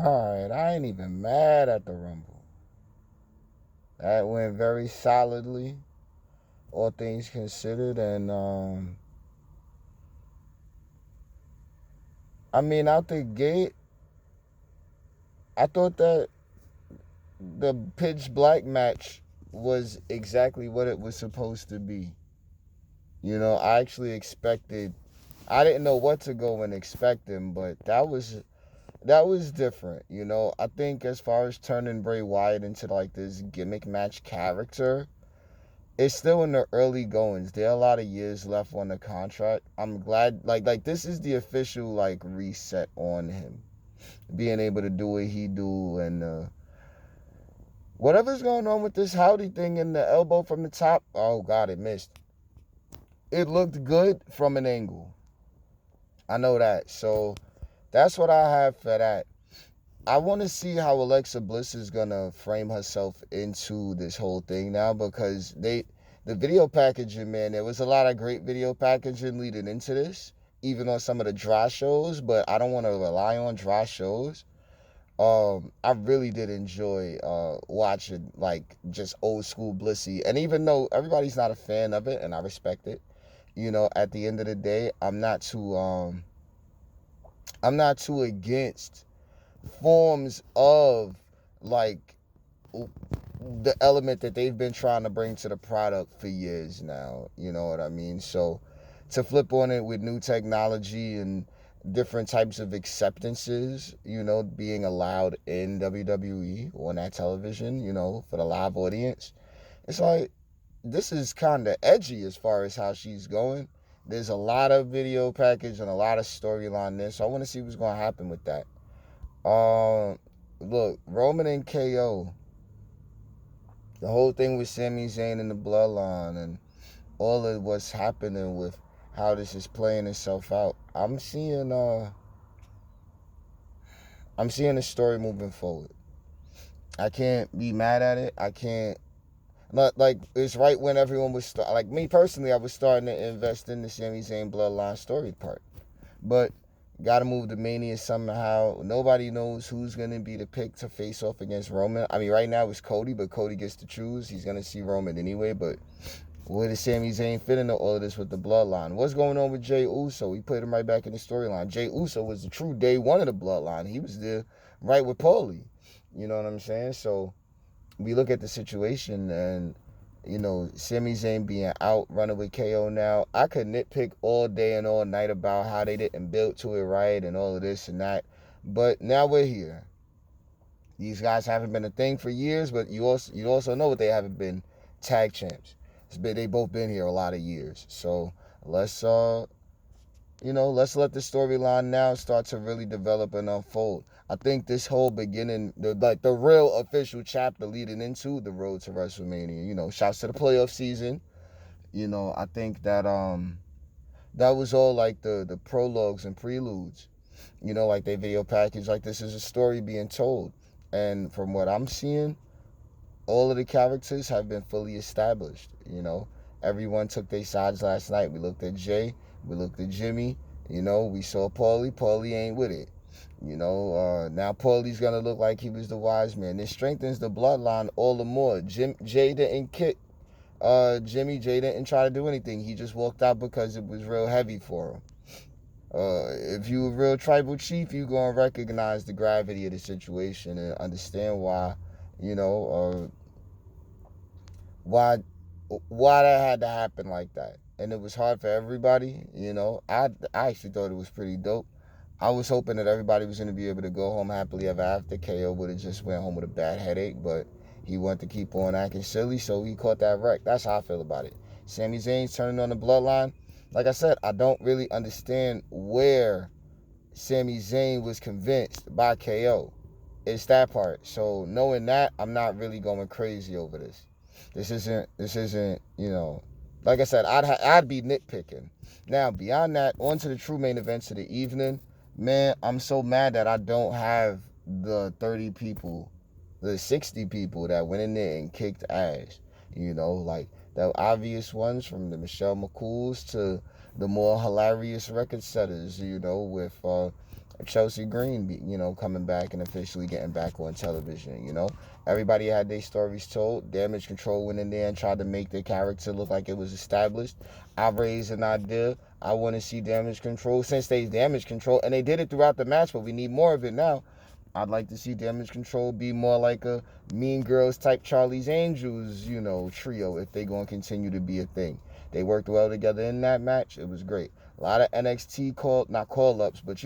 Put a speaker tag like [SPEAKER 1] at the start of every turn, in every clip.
[SPEAKER 1] Alright, I ain't even mad at the Rumble. That went very solidly, all things considered, and I mean, out the gate, I thought that the pitch black match was exactly what it was supposed to be. I actually expected. I didn't know what to go and expect him, but that was different. I think as far as turning Bray Wyatt into like this gimmick match character, it's still in the early goings. There are a lot of years left on the contract. I'm glad like this is the official like reset on him. Being able to do what he do, and whatever's going on with this howdy thing in the elbow from the top. Oh god, it missed. It looked good from an angle. I know that. So that's what I have for that. I want to see how Alexa Bliss is gonna frame herself into this whole thing now, because the video packaging, man, there was a lot of great video packaging leading into this, even on some of the dry shows, but I don't want to rely on dry shows. I really did enjoy watching like just old school Blissy, and even though everybody's not a fan of it, and I respect it, at the end of the day, I'm not too against forms of like the element that they've been trying to bring to the product for years now. You know what I mean? So to flip on it with new technology and different types of acceptances, being allowed in WWE on that television, for the live audience, it's like this is kind of edgy as far as how she's going. There's a lot of video package and a lot of storyline there, so I want to see what's going to happen with that. Um, Look, Roman and KO, the whole thing with Sami Zayn and the Bloodline, and all of what's happening with how this is playing itself out. I'm seeing a story moving forward. I can't be mad at it. I can't. Not like it's right when everyone was like me personally. I was starting to invest in the Sami Zayn Bloodline story part, but got to move the Mania somehow. Nobody knows who's going to be the pick to face off against Roman. I mean, right now it's Cody, but Cody gets to choose. He's going to see Roman anyway, but where does Sami Zayn fit into all of this with the Bloodline? What's going on with Jey Uso? We put him right back in the storyline. Jey Uso was the true day one of the Bloodline. He was there right with Paulie. You know what I'm saying? So we look at the situation, and Sami Zayn being out, running with KO now. I could nitpick all day and all night about how they didn't build to it right and all of this and that. But now we're here. These guys haven't been a thing for years, but you also know what they haven't been: tag champs. They both been here a lot of years. So let's let's let the storyline now start to really develop and unfold. I think this whole beginning, the real official chapter leading into the road to WrestleMania. Shouts to the playoff season. I think that was all like the prologues and preludes. Like they video package, like this is a story being told. And from what I'm seeing, all of the characters have been fully established. Everyone took their sides last night. We looked at Jay, we looked at Jimmy. We saw Paulie. Paulie ain't with it. Now Paulie's gonna look like he was the wise man. This strengthens the bloodline all the more. Jay didn't kick Jimmy. Jay didn't try to do anything. He just walked out because it was real heavy for him. If you a real tribal chief, you gonna recognize the gravity of the situation and understand why, you know, why why that had to happen like that. And it was hard for everybody. I actually thought it was pretty dope. I was hoping that everybody was going to be able to go home happily ever after. KO would have just went home with a bad headache, but he wanted to keep on acting silly, so he caught that wreck. That's how I feel about it. Sami Zayn's turning on the bloodline. Like I said, I don't really understand where Sami Zayn was convinced by KO. It's that part. So knowing that, I'm not really going crazy over this. This isn't, like I said, I'd be nitpicking. Now, beyond that, on to the true main events of the evening. Man, I'm so mad that I don't have the 30 people, the 60 people that went in there and kicked ass. Like the obvious ones, from the Michelle McCools to the more hilarious record setters, with Chelsea Green, coming back and officially getting back on television. Everybody had their stories told. Damage Control went in there and tried to make their character look like it was established. I raised an idea. I want to see Damage Control since they Damage Control, and they did it throughout the match, but we need more of it now. I'd like to see Damage Control be more like a Mean Girls type Charlie's Angels, trio if they're going to continue to be a thing. They worked well together in that match. It was great. A lot of NXT not call-ups, but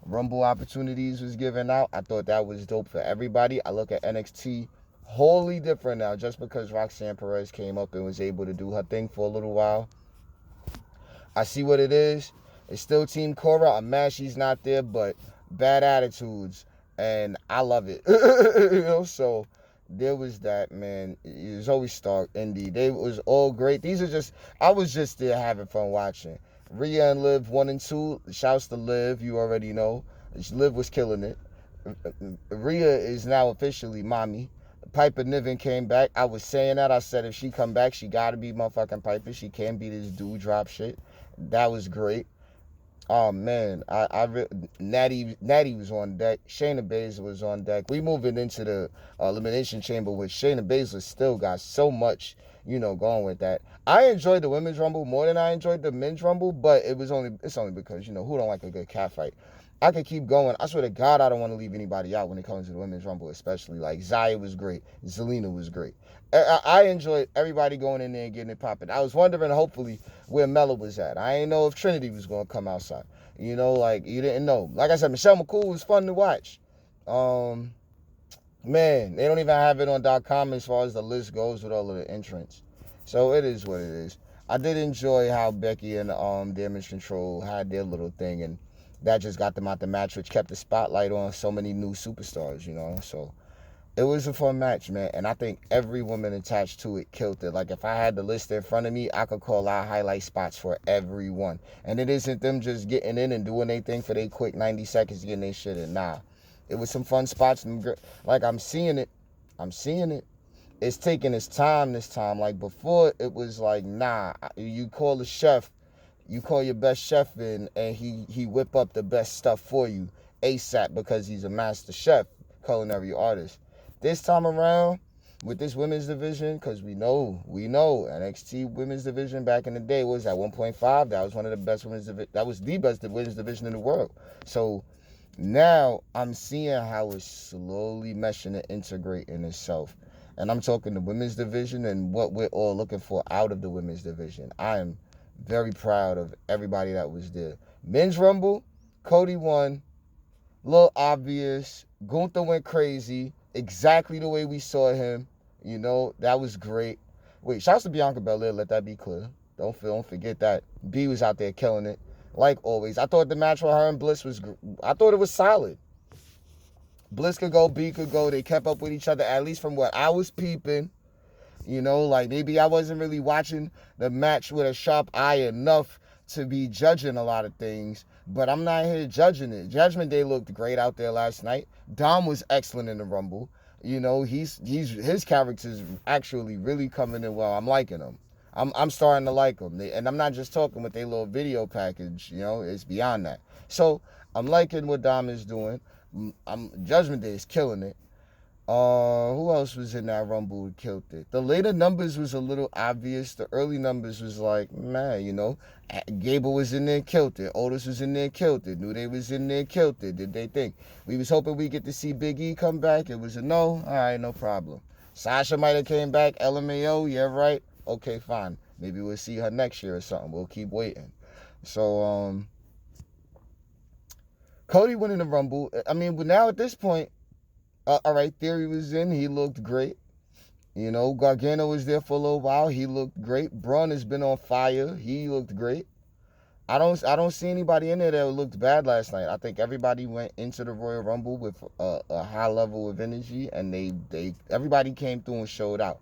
[SPEAKER 1] Rumble opportunities was given out. I thought that was dope for everybody. I look at NXT wholly different now just because Roxanne Perez came up and was able to do her thing for a little while. I see what it is. It's still Team Cora. I'm mad she's not there, but bad attitudes. And I love it. So there was that, man. It was always Stark, Indy. They was all great. I was just there having fun watching. Rhea and Liv 1 and 2. Shouts to Liv, you already know. Liv was killing it. Rhea is now officially mommy. Piper Niven came back. I was saying that. I said if she come back, she gotta be motherfucking Piper. She can't be this dude drop shit. That was great. Oh man, Natty was on deck. Shayna Baszler was on deck. We moving into the Elimination Chamber, which Shayna Baszler still got so much, going with that. I enjoyed the Women's Rumble more than I enjoyed the Men's Rumble, but it's only because who don't like a good cat fight. I could keep going. I swear to God, I don't want to leave anybody out when it comes to the Women's Rumble, especially. Like, Zaya was great. Zelina was great. I enjoyed everybody going in there and getting it popping. I was wondering, hopefully, where Mella was at. I didn't know if Trinity was going to come outside. You didn't know. Like I said, Michelle McCool was fun to watch. Man, they don't even have it on .com as far as the list goes with all of the entrants. So it is what it is. I did enjoy how Becky and Damage Control had their little thing, and that just got them out the match, which kept the spotlight on so many new superstars, So it was a fun match, man. And I think every woman attached to it killed it. Like, if I had the list in front of me, I could call out highlight spots for everyone. And it isn't them just getting in and doing their thing for their quick 90 seconds, getting their shit in. Nah. It was some fun spots. Like, I'm seeing it. It's taking its time this time. Like, before, it was like, nah. You call the chef. You call your best chef in, and he whip up the best stuff for you ASAP because he's a master chef, culinary artist. This time around, with this women's division, because we know NXT women's division back in the day was at 1.5. That was one of the best that was the best women's division in the world. So now I'm seeing how it's slowly meshing and integrating itself. And I'm talking the women's division and what we're all looking for out of the women's division. I am very proud of everybody that was there. Men's Rumble, Cody won. A little obvious. Gunther went crazy. Exactly the way we saw him. That was great. Wait, shouts to Bianca Belair, let that be clear. Don't forget that. B was out there killing it. Like always. I thought the match with her and Bliss I thought it was solid. Bliss could go, B could go. They kept up with each other, at least from what I was peeping. Like maybe I wasn't really watching the match with a sharp eye enough to be judging a lot of things, but I'm not here judging it. Judgment Day looked great out there last night. Dom was excellent in the Rumble. His character's actually really coming in well. I'm liking him. I'm starting to like him. And I'm not just talking with their little video package, it's beyond that. So I'm liking what Dom is doing. Judgment Day is killing it. Who else was in that Rumble who killed it? The later numbers was a little obvious. The early numbers was like, man, Gable was in there, killed it. Otis was in there, killed it. New Day was in there, killed it. Did they think? We was hoping we get to see Big E come back. It was a no. All right, no problem. Sasha might have came back. LMAO, yeah, right. Okay, fine. Maybe we'll see her next year or something. We'll keep waiting. So, Cody winning the Rumble. I mean, but now at this point, all right, Theory was in. He looked great. Gargano was there for a little while. He looked great. Braun has been on fire. He looked great. I don't see anybody in there that looked bad last night. I think everybody went into the Royal Rumble with a high level of energy, and everybody came through and showed out.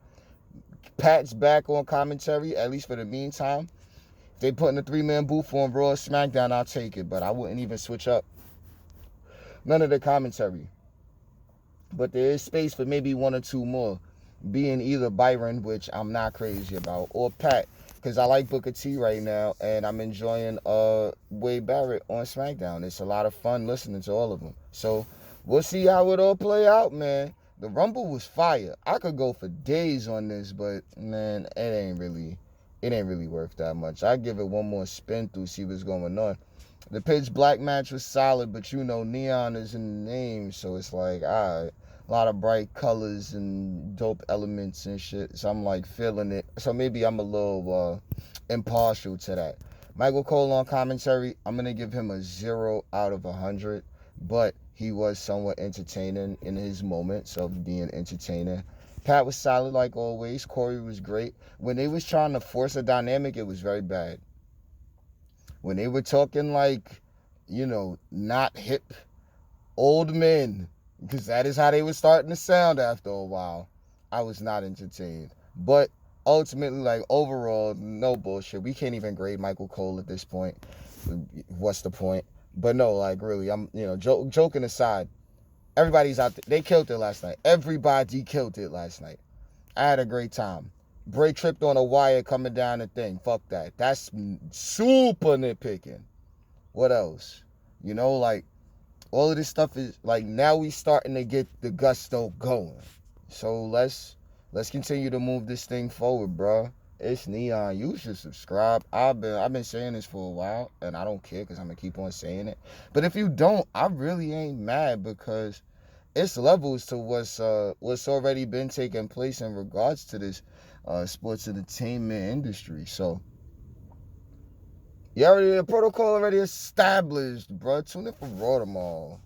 [SPEAKER 1] Pat's back on commentary, at least for the meantime. If they put in a 3-man booth on Raw or SmackDown, I'll take it, but I wouldn't even switch up none of the commentary. But there is space for maybe one or two more, being either Byron, which I'm not crazy about, or Pat. because I like Booker T right now, and I'm enjoying Wade Barrett on SmackDown. It's a lot of fun listening to all of them. So we'll see how it all play out, man. The Rumble was fire. I could go for days on this, but man, it ain't really worth that much. I give it one more spin through, see what's going on. The pitch black match was solid, but you know, neon is in the name, so it's like, alright, a lot of bright colors and dope elements and shit. So I'm like feeling it. So maybe I'm a little impartial to that. Michael Cole on commentary, I'm gonna give him a 0 out of 100, but he was somewhat entertaining in his moments of being entertaining. Pat was solid like always. Corey was great. When they was trying to force a dynamic, it was very bad. When they were talking like, you know, not hip old men, because that is how they were starting to sound after a while, I was not entertained. But ultimately, like, overall, no bullshit. We can't even grade Michael Cole at this point. What's the point? But no, like, really, I'm, you know, joking aside, everybody's out there. They killed it last night. Everybody killed it last night. I had a great time. Bray tripped on a wire coming down the thing. Fuck that. That's super nitpicking. What else? You know, like, all of this stuff is, like, now we starting to get the gusto going. So let's continue to move this thing forward, bro. It's Neon. You should subscribe. I've been saying this for a while, and I don't care because I'm gonna keep on saying it. But if you don't, I really ain't mad, because it's levels to what's already been taking place in regards to this sports entertainment industry. So the protocol already established, bro. Tune in for Raw tomorrow.